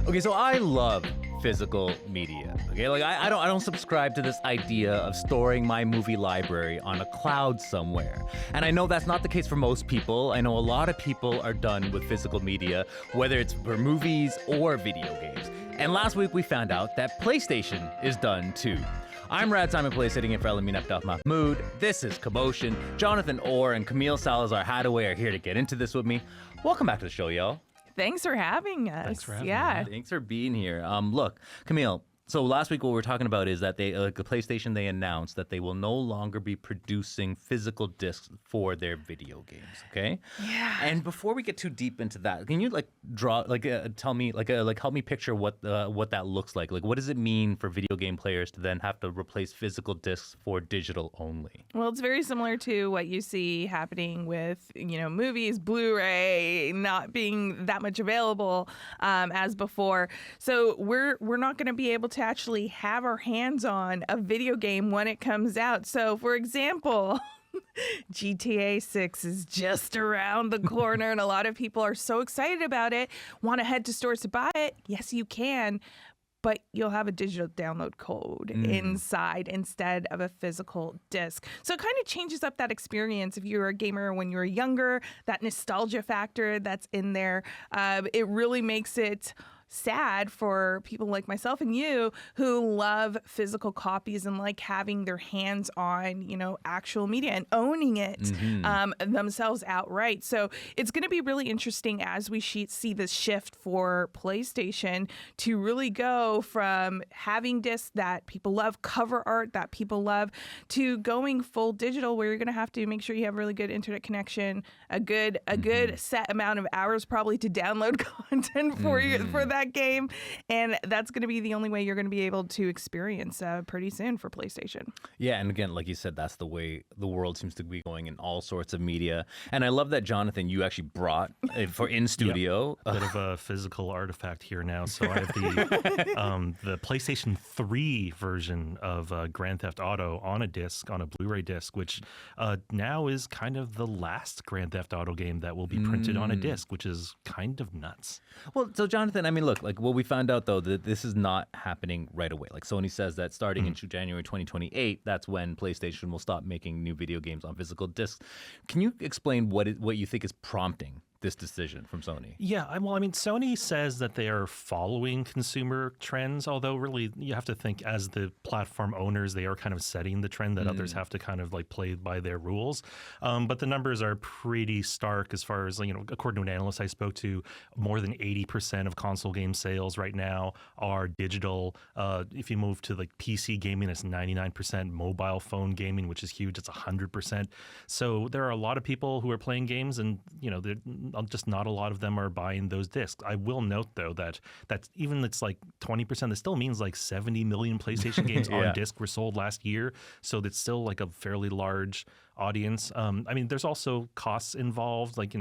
Okay, so I love physical media. Okay, like I don't subscribe to this idea of storing my movie library on a cloud somewhere. And I know that's not the case for most people. I know a lot of people are done with physical media, whether it's for movies or video games. And last week we found out that PlayStation is done too. I'm Rad Simon Play, sitting in for Elamin Abdelmahmoud. This is Commotion. Jonathan Orr and Camille Salazar Hadaway are here to get into this with me. Welcome back to the show, y'all. Thanks for having us. Thanks for having me. Thanks for being here. Look, Camille, so last week what we were talking about is that the PlayStation, they announced that they will no longer be producing physical discs for their video games, okay? Yeah. And before we get too deep into that, can you tell me, help me picture what that looks like? Like, what does it mean for video game players to then have to replace physical discs for digital only? Well, it's very similar to what you see happening with, movies, Blu-ray not being that much available as before. So we're not going to be able to actually have our hands on a video game when it comes out. So, for example, GTA 6 is just around the corner, and a lot of people are so excited about it, want to head to stores to buy it. Yes, you can, but you'll have a digital download code inside instead of a physical disc. So it kind of changes up that experience if you were a gamer when you were younger, that nostalgia factor that's in there. It really makes it sad for people like myself and you who love physical copies and like having their hands on, actual media and owning it themselves outright. So it's going to be really interesting as we see this shift for PlayStation to really go from having discs that people love, cover art that people love, to going full digital where you're going to have to make sure you have really good internet connection, a good set amount of hours probably to download content for that game, and that's going to be the only way you're going to be able to experience pretty soon for PlayStation. Yeah, and again, like you said, that's the way the world seems to be going in all sorts of media. And I love that, Jonathan, you actually brought for in studio a bit of a physical artifact here now. So I have the PlayStation 3 version of Grand Theft Auto on a disc, on a Blu-ray disc, which now is kind of the last Grand Theft Auto game that will be printed on a disc, which is kind of nuts. Well, so Jonathan, I mean, look, like what we found out though, that this is not happening right away. Like Sony says that starting in January 2028, that's when PlayStation will stop making new video games on physical discs. Can you explain what you think is prompting this decision from Sony? Yeah, Sony says that they are following consumer trends, although really you have to think as the platform owners, they are kind of setting the trend that others have to kind of like play by their rules. But the numbers are pretty stark as far as, according to an analyst I spoke to, more than 80% of console game sales right now are digital. If you move to like PC gaming, it's 99%, mobile phone gaming, which is huge, it's 100%. So there are a lot of people who are playing games and, they're just not a lot of them are buying those discs. I will note, though, that's even it's like 20%, that still means like 70 million PlayStation games on disc were sold last year. So that's still like a fairly large audience. There's also costs involved, like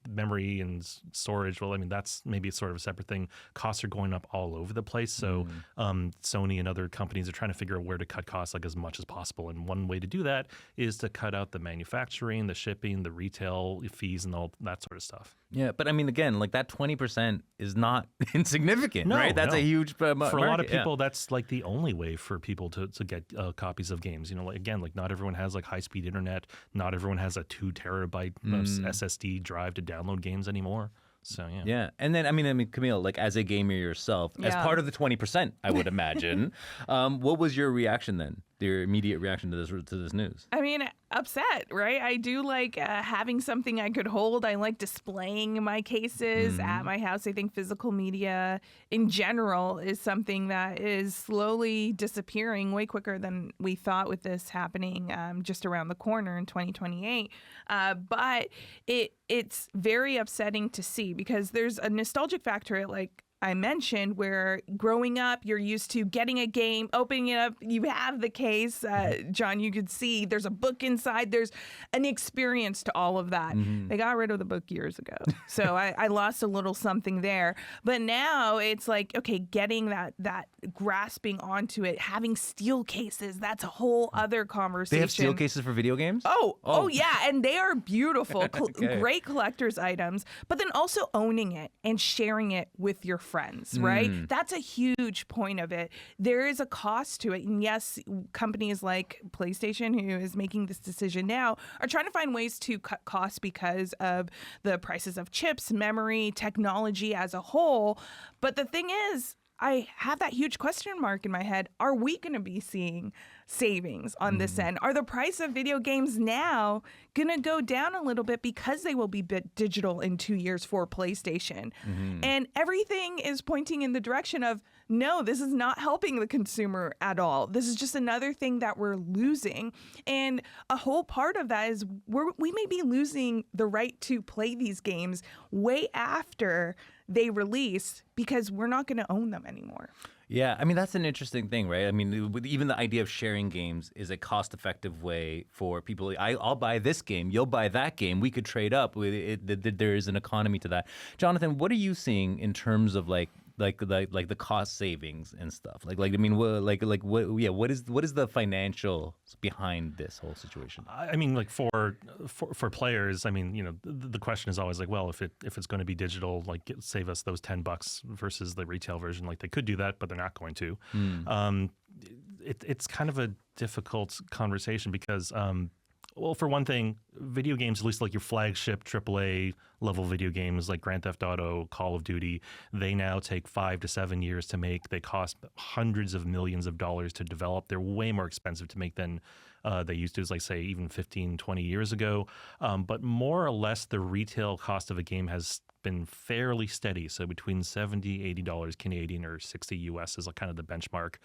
memory and storage. Well, that's maybe it's sort of a separate thing. Costs are going up all over the place. So Sony and other companies are trying to figure out where to cut costs like as much as possible. And one way to do that is to cut out the manufacturing, the shipping, the retail fees, and all that sort of stuff. Yeah, but again, like that 20% is not insignificant, right? That's a huge for market. a lot of people. That's like the only way for people to get copies of games. Like not everyone has like high-speed internet. Not everyone has a 2 terabyte SSD drive to download games anymore. So yeah, and then Camille, like as a gamer yourself, as part of the 20%, I would imagine, what was your reaction then? Your immediate reaction to this news? Upset, right? I do like having something I could hold. I like displaying my cases at my house. I think physical media in general is something that is slowly disappearing way quicker than we thought with this happening just around the corner in 2028. But it's very upsetting to see because there's a nostalgic factor, like I mentioned, where growing up, you're used to getting a game, opening it up, you have the case. John, you could see there's a book inside. There's an experience to all of that. They got rid of the book years ago. So I lost a little something there. But now it's like, okay, getting that grasping onto it, having steel cases, that's a whole other conversation. They have steel cases for video games? Oh yeah, and they are beautiful, great collector's items, but then also owning it and sharing it with your friends, right? That's a huge point of it. There is a cost to it. And yes, companies like PlayStation, who is making this decision now, are trying to find ways to cut costs because of the prices of chips, memory, technology as a whole. But the thing is, I have that huge question mark in my head. Are we going to be seeing savings on this end? Are the price of video games now going to go down a little bit because they will be digital in 2 years for PlayStation? And everything is pointing in the direction of, no, this is not helping the consumer at all. This is just another thing that we're losing. And a whole part of that is we may be losing the right to play these games way after they release because we're not going to own them anymore. Yeah, I mean, that's an interesting thing, right? I mean, even the idea of sharing games is a cost-effective way for people. I'll buy this game, you'll buy that game. We could trade up. There is an economy to that. Jonathan, what are you seeing in terms of like the cost savings and stuff? What is the financial behind this whole situation? I mean, like for players, I mean, you know, the question is always like, well, if it's going to be digital, like save us those $10 versus the retail version. Like they could do that, but they're not going to. It's kind of a difficult conversation because. Well, for one thing, video games, at least like your flagship AAA level video games like Grand Theft Auto, Call of Duty, they now take 5 to 7 years to make. They cost hundreds of millions of dollars to develop. They're way more expensive to make than they used to, like say, even 15, 20 years ago. But more or less, the retail cost of a game has been fairly steady. So between $70, $80 Canadian or 60 US is like kind of the benchmark.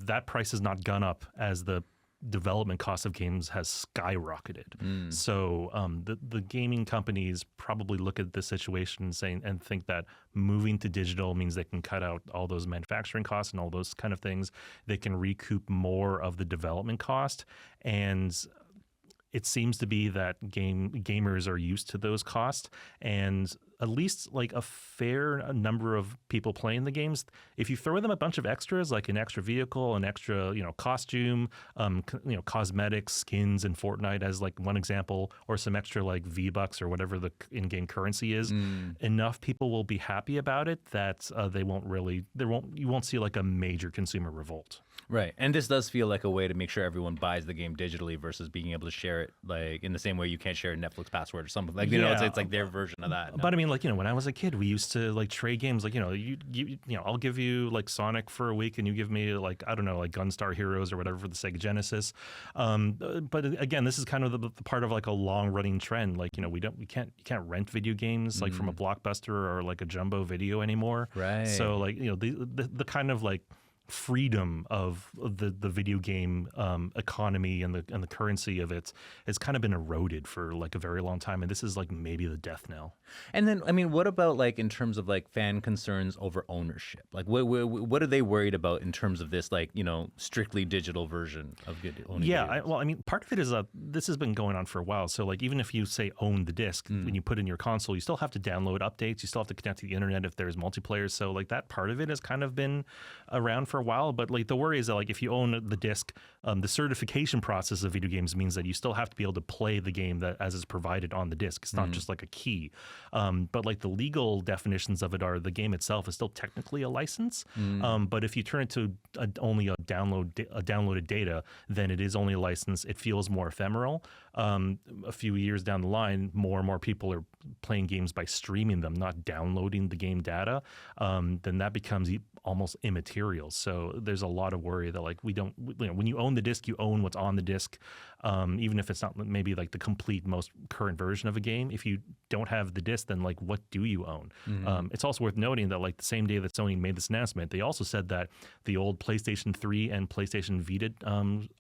That price has not gone up as the development cost of games has skyrocketed. So the gaming companies probably look at this situation and think that moving to digital means they can cut out all those manufacturing costs and all those kind of things. They can recoup more of the development cost. And it seems to be that gamers are used to those costs, and at least like a fair number of people playing the games, if you throw them a bunch of extras, like an extra vehicle, an extra, costume, cosmetics, skins in Fortnite as like one example, or some extra like V-Bucks or whatever the in-game currency is, enough people will be happy about it that you won't see like a major consumer revolt. Right. And this does feel like a way to make sure everyone buys the game digitally versus being able to share it like in the same way you can't share a Netflix password or something. Like, it's like their version of that. But I mean, like, when I was a kid, we used to like trade games. Like, I'll give you like Sonic for a week and you give me like, I don't know, like Gunstar Heroes or whatever for the Sega Genesis. But again, this is kind of the part of like a long running trend. Like, you can't rent video games like from a Blockbuster or like a Jumbo Video anymore. Right. So like, the kind of like freedom of the video game economy and the currency of it has kind of been eroded for like a very long time, and this is like maybe the death knell. And then, I mean, what about like in terms of like fan concerns over ownership? Like, what are they worried about in terms of this, like, strictly digital version of owning games? Part of it is this has been going on for a while. So like, even if you say own the disc, when you put in your console, you still have to download updates. You still have to connect to the internet if there's multiplayer. So like that part of it has kind of been around for a while. But like the worry is that like if you own the disc, the certification process of video games means that you still have to be able to play the game that as is provided on the disc. It's not just like a key. But like the legal definitions of it are the game itself is still technically a license. But if you turn it to only a downloaded data, then it is only a license. It feels more ephemeral. A few years down the line, more and more people are playing games by streaming them, not downloading the game data. Then that becomes almost immaterial. So there's a lot of worry that like we don't, when you own the disc, you own what's on the disc, even if it's not maybe like the complete most current version of a game. If you don't have the disc, then like what do you own? It's also worth noting that like the same day that Sony made this announcement, they also said that the old PlayStation 3 and PlayStation Vita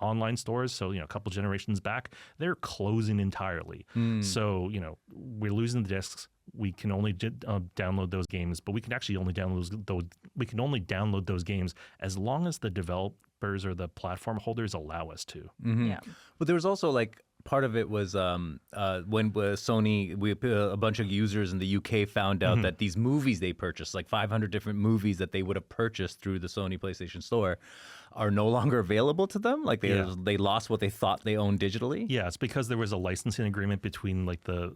online stores, so a couple generations back, they're closing entirely. So we're losing the discs. We can only download those games, but we can actually only download those games as long as the developers or the platform holders allow us to. Yeah. But there was also like part of it was when Sony, a bunch of users in the UK found out that these movies they purchased, like 500 different movies that they would have purchased through the Sony PlayStation Store, are no longer available to them. Like they lost what they thought they owned digitally. Yeah, it's because there was a licensing agreement between like the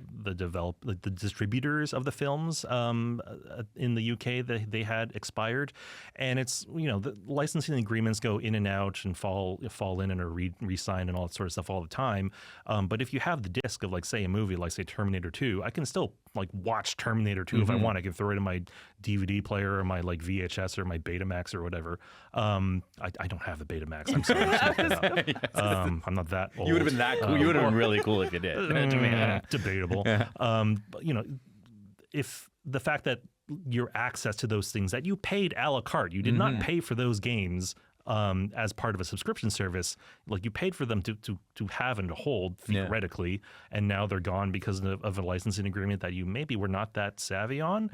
distributors of the films in the UK that they had expired, and it's the licensing agreements go in and out and fall in and are re-signed and all that sort of stuff all the time. But if you have the disc of like say a movie like say Terminator 2, I can still like watch Terminator 2 if I want. I can throw it in my DVD player or my like VHS or my Betamax or whatever. I don't have the Betamax. I'm sorry. I'm not that old. You would have been that cool. You would have been really cool if you did. Debatable. But if the fact that your access to those things that you paid a la carte, you did not pay for those games as part of a subscription service, like you paid for them to have and to hold theoretically, and now they're gone because of a licensing agreement that you maybe were not that savvy on.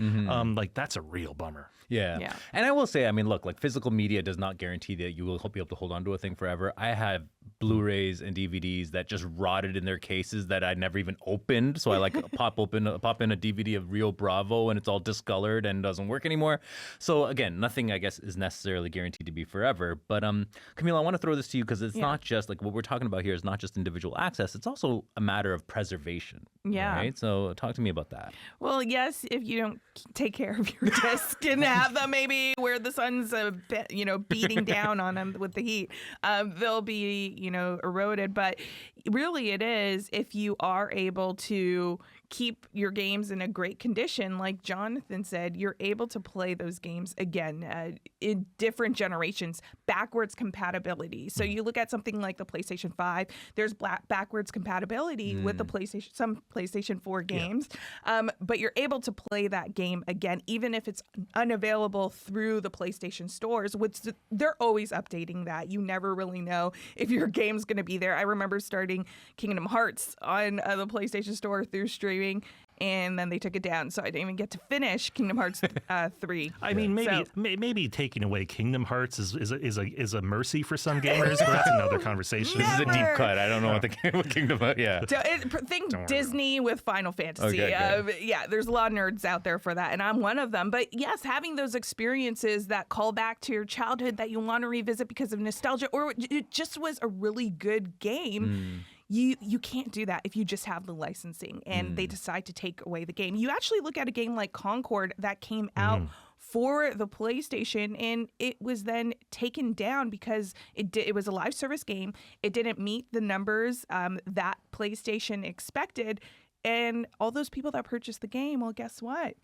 Like that's a real bummer. Yeah. And I will say, I mean, look, like physical media does not guarantee that you will be able to hold on to a thing forever. I have Blu-rays and DVDs that just rotted in their cases that I never even opened. So I like pop in a DVD of Rio Bravo and it's all discolored and doesn't work anymore. So again, nothing I guess is necessarily guaranteed to be forever. But Camille, I want to throw this to you because it's not just like what we're talking about here is not just individual access. It's also a matter of preservation. Yeah. Right. So talk to me about that. Well, yes, if you don't take care of your disc and have them maybe where the sun's beating down on them with the heat, they'll be eroded. But really, it is if you are able to keep your games in a great condition, like Jonathan said, you're able to play those games again in different generations, backwards compatibility. So you look at something like the PlayStation 5, there's backwards compatibility with the some PlayStation 4 games, but you're able to play that game again, even if it's unavailable through the PlayStation stores, which they're always updating that. You never really know if your game's going to be there. I remember starting Kingdom Hearts on the PlayStation Store through streaming, and then they took it down, so I didn't even get to finish Kingdom Hearts 3. I mean, maybe taking away Kingdom Hearts is a mercy for some gamers, but that's another conversation. This is a deep cut. I don't know what the Kingdom Hearts. Yeah. Think Disney with Final Fantasy. Okay, there's a lot of nerds out there for that, and I'm one of them. But yes, having those experiences that call back to your childhood that you want to revisit because of nostalgia, or it just was a really good game. You can't do that if you just have the licensing and they decide to take away the game. You actually look at a game like Concord that came out for the PlayStation, and it was then taken down because it was a live service game. It didn't meet the numbers that PlayStation expected, and all those people that purchased the game, well, guess what?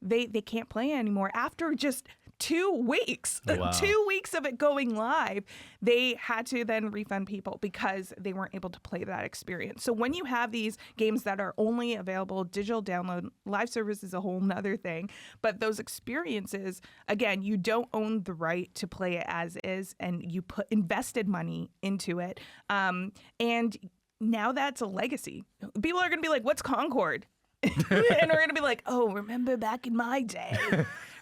They can't play anymore after just 2 weeks. Wow. 2 weeks of it going live, they had to then refund people because they weren't able to play that experience. So when you have these games that are only available digital download, live service is a whole nother thing. But those experiences, again, you don't own the right to play it as is, and you invested money into it. And now that's a legacy. People are going to be like, what's Concord? And we're going to be like, oh, remember back in my day,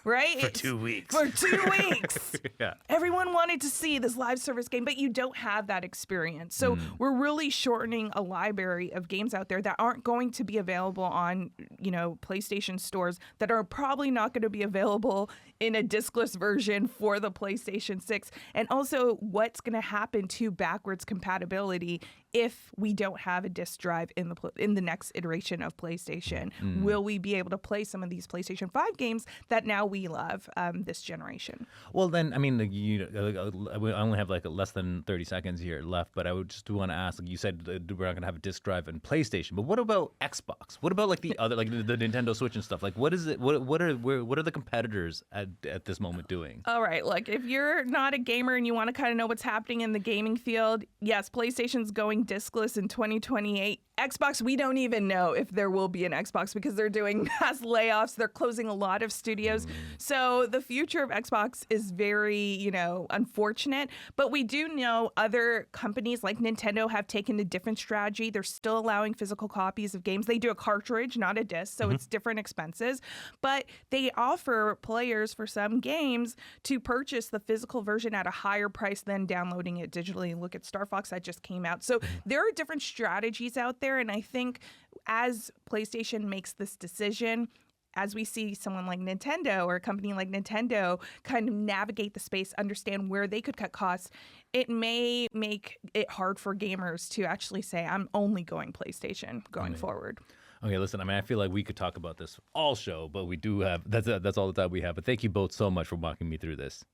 right? For 2 weeks. For 2 weeks. Yeah. Everyone wanted to see this live service game, but you don't have that experience. So we're really shortening a library of games out there that aren't going to be available on, PlayStation stores, that are probably not going to be available in a discless version for the PlayStation 6. And also what's going to happen to backwards compatibility if we don't have a disc drive in the next iteration of PlayStation. Will we be able to play some of these PlayStation 5 games that now we love this generation? Well, then, I mean, I only have like less than 30 seconds here left, but I would just want to ask, like you said, we're not going to have a disc drive in PlayStation, but what about Xbox? What about like the other, like the Nintendo Switch and stuff? Like, what is it? What are the competitors at this moment doing? All right, like if you're not a gamer and you want to kind of know what's happening in the gaming field, yes, PlayStation's going discless in 2028. Xbox, we don't even know if there will be an Xbox because they're doing mass layoffs. They're closing a lot of studios. So the future of Xbox is very, unfortunate. But we do know other companies like Nintendo have taken a different strategy. They're still allowing physical copies of games. They do a cartridge, not a disc, so it's different expenses. But they offer players for some games to purchase the physical version at a higher price than downloading it digitally. Look at Star Fox that just came out. So there are different strategies out there. And I think as PlayStation makes this decision, as we see someone like Nintendo or a company like Nintendo kind of navigate the space, understand where they could cut costs, it may make it hard for gamers to actually say, I'm only going PlayStation going forward. Okay, listen, I feel like we could talk about this all show, but we do have, that's all the time we have. But thank you both so much for walking me through this.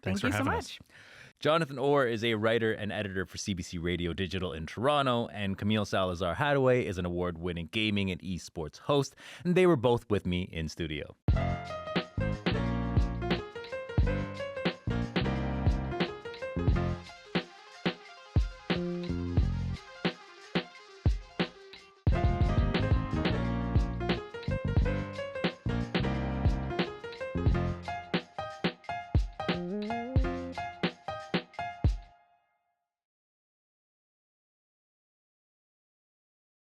Thanks for having us. Jonathan Orr is a writer and editor for CBC Radio Digital in Toronto, and Camille Salazar Hadaway is an award-winning gaming and esports host, and they were both with me in studio.